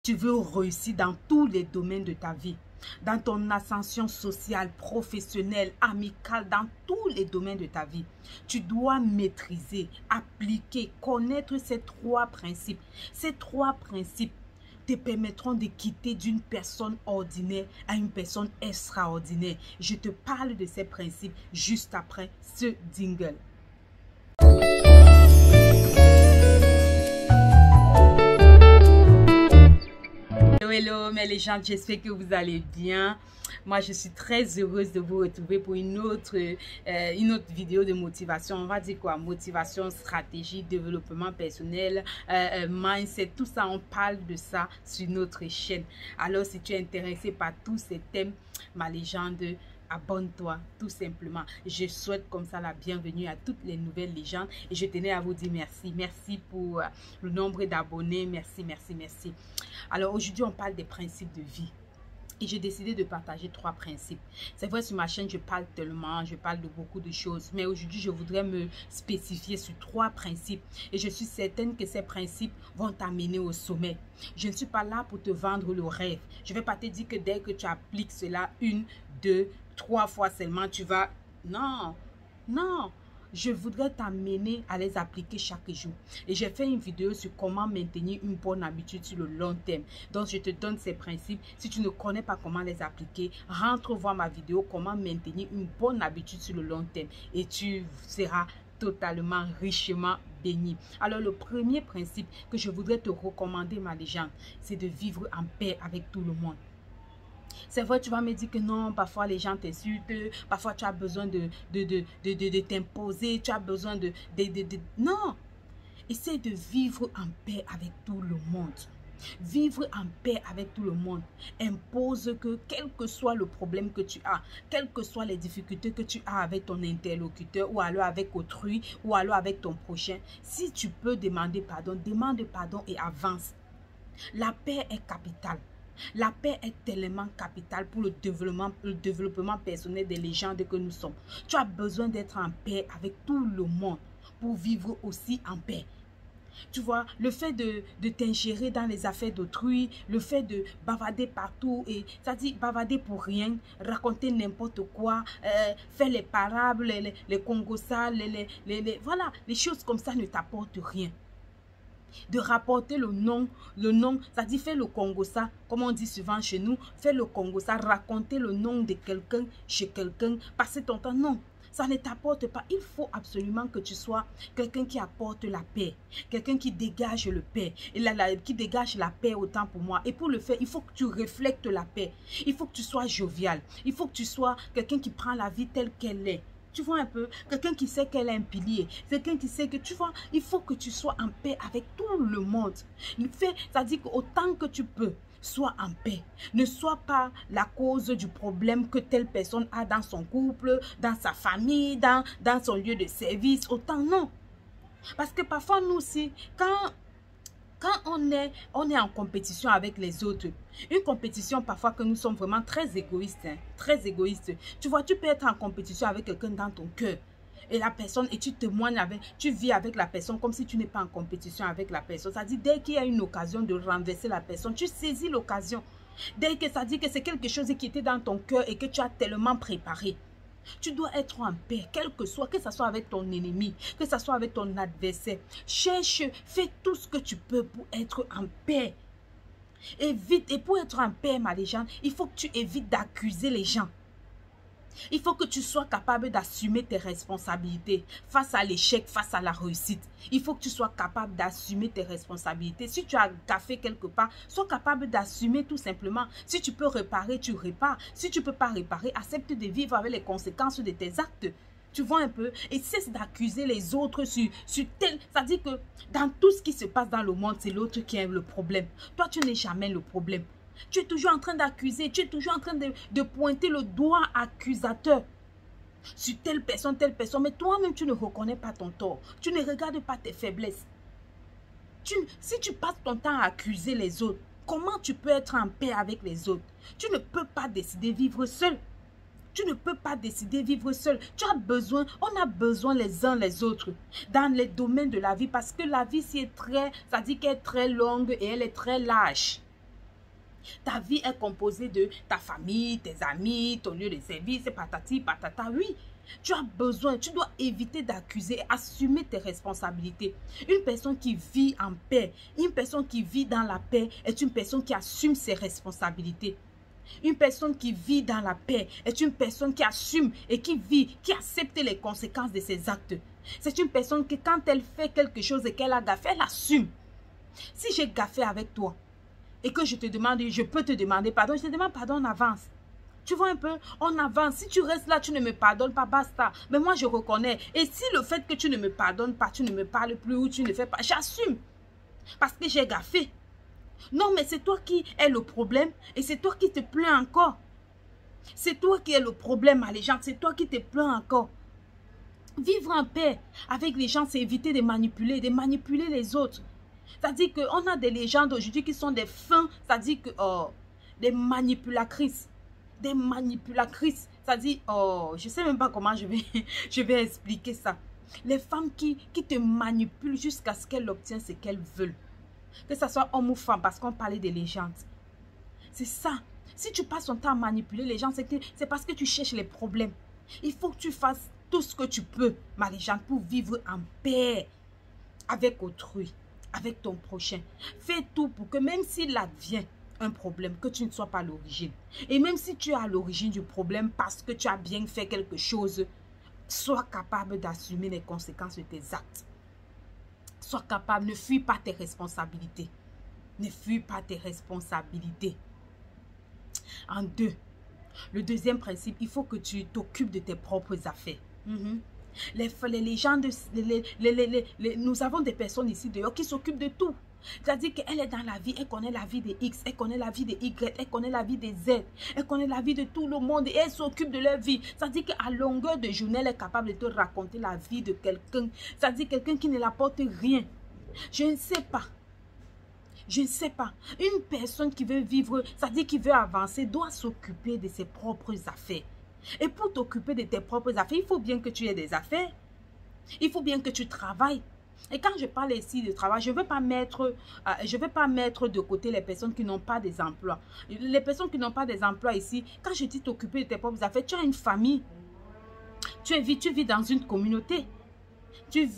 Tu veux réussir dans tous les domaines de ta vie, dans ton ascension sociale, professionnelle, amicale, dans tous les domaines de ta vie. Tu dois maîtriser, appliquer, connaître ces trois principes. Ces trois principes te permettront de quitter d'une personne ordinaire à une personne extraordinaire. Je te parle de ces principes juste après ce jingle. Hello mes gens, j'espère que vous allez bien. Moi, je suis très heureuse de vous retrouver pour une autre vidéo de motivation. On va dire quoi? Motivation, stratégie, développement personnel, mindset, tout ça, on parle de ça sur notre chaîne. Alors, si tu es intéressé par tous ces thèmes, ma légende, abonne-toi tout simplement. Je souhaite comme ça la bienvenue à toutes les nouvelles légendes et je tenais à vous dire merci. Merci pour le nombre d'abonnés. Merci, merci, merci. Alors aujourd'hui, on parle des principes de vie. Et j'ai décidé de partager trois principes. C'est vrai, sur ma chaîne, je parle tellement, je parle de beaucoup de choses. Mais aujourd'hui, je voudrais me spécifier sur trois principes. Et je suis certaine que ces principes vont t'amener au sommet. Je ne suis pas là pour te vendre le rêve. Je ne vais pas te dire que dès que tu appliques cela 1, 2, 3 fois seulement, tu vas... Non, non. Je voudrais t'amener à les appliquer chaque jour. Et j'ai fait une vidéo sur comment maintenir une bonne habitude sur le long terme. Donc, je te donne ces principes. Si tu ne connais pas comment les appliquer, rentre voir ma vidéo comment maintenir une bonne habitude sur le long terme. Et tu seras totalement, richement béni. Alors, le premier principe que je voudrais te recommander, ma légende, c'est de vivre en paix avec tout le monde. C'est vrai, tu vas me dire que non, parfois les gens t'insultent, parfois tu as besoin de t'imposer, tu as besoin de... Non! Essaie de vivre en paix avec tout le monde. Vivre en paix avec tout le monde impose que quel que soit le problème que tu as, quelles que soient les difficultés que tu as avec ton interlocuteur ou alors avec autrui ou alors avec ton prochain, si tu peux demander pardon, demande pardon et avance. La paix est capitale. La paix est tellement capitale pour le développement personnel des légendes que nous sommes. Tu as besoin d'être en paix avec tout le monde pour vivre aussi en paix. Tu vois, le fait de t'ingérer dans les affaires d'autrui, le fait de bavarder partout, et c'est-à-dire bavarder pour rien, raconter n'importe quoi, faire les parables, les congossas, voilà, les choses comme ça ne t'apportent rien. De rapporter le nom, c'est-à-dire faire le congossa, comme on dit souvent chez nous, faire le congossa, raconter le nom de quelqu'un chez quelqu'un, passer ton temps, non, ça ne t'apporte pas. Il faut absolument que tu sois quelqu'un qui apporte la paix, quelqu'un qui dégage le paix, et qui dégage la paix autant pour moi. Et pour le faire, il faut que tu reflètes la paix, il faut que tu sois jovial, il faut que tu sois quelqu'un qui prend la vie telle qu'elle est. Tu vois un peu, quelqu'un qui sait qu'elle est un pilier, quelqu'un qui sait que, tu vois, il faut que tu sois en paix avec tout le monde. C'est-à-dire qu'autant que tu peux, sois en paix. Ne sois pas la cause du problème que telle personne a dans son couple, dans sa famille, dans son lieu de service. Autant non. Parce que parfois nous aussi, quand on est en compétition avec les autres, une compétition parfois que nous sommes vraiment très égoïstes, hein, très égoïstes. Tu vois, tu peux être en compétition avec quelqu'un dans ton cœur. Et la personne, et tu témoignes avec, tu vis avec la personne comme si tu n'es pas en compétition avec la personne. Ça dit, dès qu'il y a une occasion de renverser la personne, tu saisis l'occasion. Dès que ça dit que c'est quelque chose qui était dans ton cœur et que tu as tellement préparé. Tu dois être en paix, quel que ce soit avec ton ennemi, que ce soit avec ton adversaire. Cherche, fais tout ce que tu peux pour être en paix. Évite, et pour être en paix, ma légende, il faut que tu évites d'accuser les gens. Il faut que tu sois capable d'assumer tes responsabilités face à l'échec, face à la réussite. Il faut que tu sois capable d'assumer tes responsabilités. Si tu as gaffé quelque part, sois capable d'assumer tout simplement. Si tu peux réparer, tu répares. Si tu ne peux pas réparer, accepte de vivre avec les conséquences de tes actes. Tu vois un peu? Et cesse d'accuser les autres sur tel... C'est-à-dire que dans tout ce qui se passe dans le monde, c'est l'autre qui est le problème. Toi, tu n'es jamais le problème. Tu es toujours en train d'accuser, tu es toujours en train de pointer le doigt accusateur sur telle personne, mais toi-même, tu ne reconnais pas ton tort. Tu ne regardes pas tes faiblesses. Si tu passes ton temps à accuser les autres, comment tu peux être en paix avec les autres? Tu ne peux pas décider de vivre seul. Tu ne peux pas décider de vivre seul. Tu as besoin, on a besoin les uns les autres dans les domaines de la vie parce que la vie, c'est très, ça dit qu'elle est très longue et elle est très large. Ta vie est composée de ta famille, tes amis, ton lieu de service, patati, patata. Oui, tu as besoin, tu dois éviter d'accuser, assumer tes responsabilités. Une personne qui vit en paix, une personne qui vit dans la paix est une personne qui assume ses responsabilités. Une personne qui vit dans la paix est une personne qui assume et qui vit, qui accepte les conséquences de ses actes. C'est une personne qui, quand elle fait quelque chose et qu'elle a gaffé, elle assume. Si j'ai gaffé avec toi et que je te demande, je peux te demander pardon, je te demande pardon en avance. Tu vois un peu, on avance. Si tu restes là, tu ne me pardonnes pas, basta. Mais moi, je reconnais. Et si le fait que tu ne me pardonnes pas, tu ne me parles plus ou tu ne fais pas, j'assume. Parce que j'ai gaffé. Non, mais c'est toi qui es le problème et c'est toi qui te plains encore. C'est toi qui es le problème à les gens, c'est toi qui te plains encore. Vivre en paix avec les gens, c'est éviter de manipuler les autres. C'est-à-dire qu'on a des légendes aujourd'hui qui sont des fins, c'est-à-dire que des manipulatrices. Des manipulatrices. C'est-à-dire, je ne sais même pas comment je vais expliquer ça. Les femmes qui te manipulent jusqu'à ce qu'elles obtiennent ce qu'elles veulent. Que ce soit homme ou femme, parce qu'on parlait des légendes. C'est ça. Si tu passes ton temps à manipuler les gens, c'est parce que tu cherches les problèmes. Il faut que tu fasses tout ce que tu peux, ma légende, pour vivre en paix avec autrui, avec ton prochain. Fais tout pour que même s'il advient un problème, que tu ne sois pas à l'origine. Et même si tu es à l'origine du problème parce que tu as bien fait quelque chose, sois capable d'assumer les conséquences de tes actes. Sois capable, ne fuis pas tes responsabilités. Ne fuis pas tes responsabilités. En deux, le deuxième principe, il faut que tu t'occupes de tes propres affaires. Les légendes, nous avons des personnes ici dehors qui s'occupent de tout. C'est-à-dire qu'elle est dans la vie, elle connaît la vie des X, elle connaît la vie des Y, elle connaît la vie des Z, elle connaît la vie de tout le monde et elle s'occupe de leur vie. C'est-à-dire qu'à longueur de journée, elle est capable de te raconter la vie de quelqu'un. C'est-à-dire quelqu'un qui ne l'apporte rien. Je ne sais pas. Je ne sais pas. Une personne qui veut vivre, c'est-à-dire qui veut avancer, doit s'occuper de ses propres affaires. Et pour t'occuper de tes propres affaires, il faut bien que tu aies des affaires. Il faut bien que tu travailles. Et quand je parle ici de travail, je ne veux pas mettre de côté les personnes qui n'ont pas des emplois. Les personnes qui n'ont pas des emplois ici, quand je dis t'occuper de tes propres affaires, tu as une famille. Tu vis dans une communauté. Tu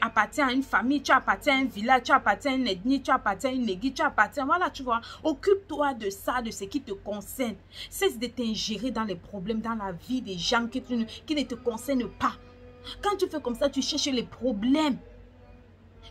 appartiens à une famille, tu appartiens à un village, tu appartiens à une ethnie, tu appartiens à une église, tu appartiens, voilà, tu vois. Occupe-toi de ça, de ce qui te concerne. Cesse de t'ingérer dans les problèmes, dans la vie des gens qui ne te concernent pas. Quand tu fais comme ça, tu cherches les problèmes.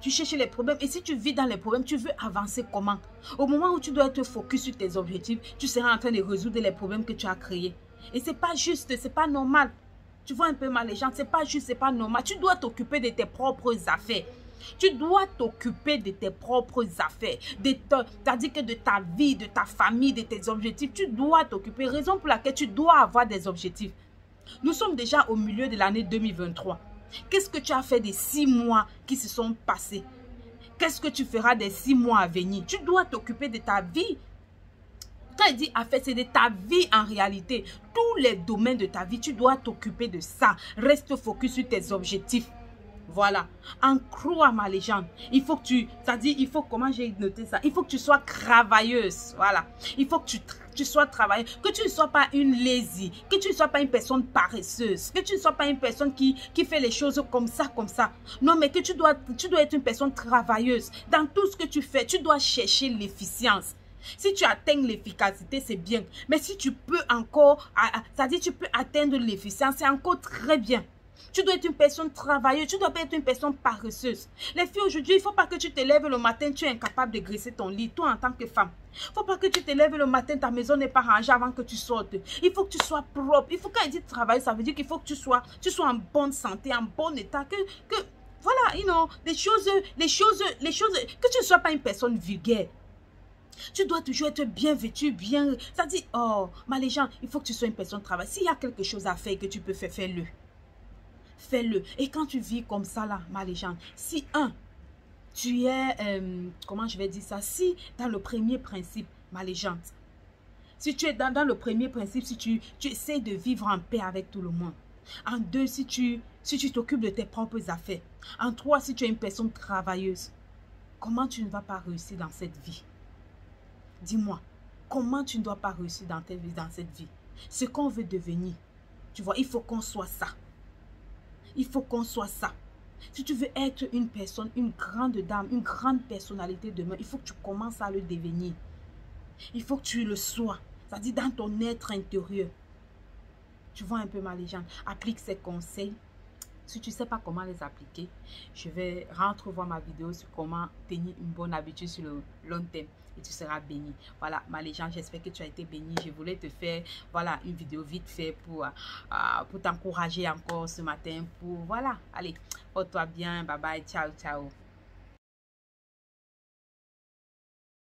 Tu cherches les problèmes et si tu vis dans les problèmes, tu veux avancer comment? Au moment où tu dois te focus sur tes objectifs, tu seras en train de résoudre les problèmes que tu as créés. Et c'est pas juste, c'est pas normal. Tu vois un peu mal les gens, c'est pas juste, c'est pas normal. Tu dois t'occuper de tes propres affaires. Tu dois t'occuper de tes propres affaires. C'est-à-dire que de ta vie, de ta famille, de tes objectifs. Tu dois t'occuper. Raison pour laquelle tu dois avoir des objectifs. Nous sommes déjà au milieu de l'année 2023. Qu'est-ce que tu as fait des 6 mois qui se sont passés? Qu'est-ce que tu feras des 6 mois à venir? Tu dois t'occuper de ta vie. Quand il dit affaire, c'est de ta vie en réalité. Tous les domaines de ta vie, tu dois t'occuper de ça. Reste focus sur tes objectifs. Voilà. En croix, ma légende. Il faut que comment j'ai noté ça? Il faut que tu sois travailleuse. Voilà. Il faut que tu sois travailleuse. Que tu ne sois pas une lazy. Que tu ne sois pas une personne paresseuse. Que tu ne sois pas une personne qui fait les choses comme ça, comme ça. Non, mais que tu dois être une personne travailleuse. Dans tout ce que tu fais, tu dois chercher l'efficience. Si tu atteins l'efficacité, c'est bien. Mais si tu peux encore, c'est-à-dire tu peux atteindre l'efficience, c'est encore très bien. Tu dois être une personne travailleuse, tu dois pas être une personne paresseuse. Les filles aujourd'hui, il ne faut pas que tu te lèves le matin, tu es incapable de graisser ton lit, toi en tant que femme. Il ne faut pas que tu te lèves le matin, ta maison n'est pas rangée avant que tu sortes. Il faut que tu sois propre. Il faut quand il dit travail, ça veut dire qu'il faut que tu sois en bonne santé, en bon état, voilà, les choses, que tu ne sois pas une personne vulgaire. Tu dois toujours être bien vêtu, bien... Ça dit, oh, ma légende, il faut que tu sois une personne de travail. S'il y a quelque chose à faire que tu peux faire, fais-le. Fais-le. Et quand tu vis comme ça, là, ma légende, si, tu es... comment je vais dire ça? Si, dans le premier principe, ma légende, si tu es dans le premier principe, si tu essaies de vivre en paix avec tout le monde. En 2, si tu t'occupes de tes propres affaires. En 3, si tu es une personne travailleuse. Comment tu ne vas pas réussir dans cette vie? Dis-moi. comment tu ne dois pas réussir dans ta vie, dans cette vie. Ce qu'on veut devenir. Tu vois, il faut qu'on soit ça. Il faut qu'on soit ça. Si tu veux être une personne, une grande dame, une grande personnalité demain, il faut que tu commences à le devenir. Il faut que tu le sois. C'est-à-dire dans ton être intérieur. Tu vois un peu ma légende. Applique ces conseils. Si tu ne sais pas comment les appliquer, je vais rentrer voir ma vidéo sur comment tenir une bonne habitude sur le long terme. Et tu seras béni. Voilà, ma légende, j'espère que tu as été béni. Je voulais te faire, voilà, une vidéo vite fait pour t'encourager encore ce matin. Voilà, allez, porte-toi bien. Bye bye, ciao, ciao.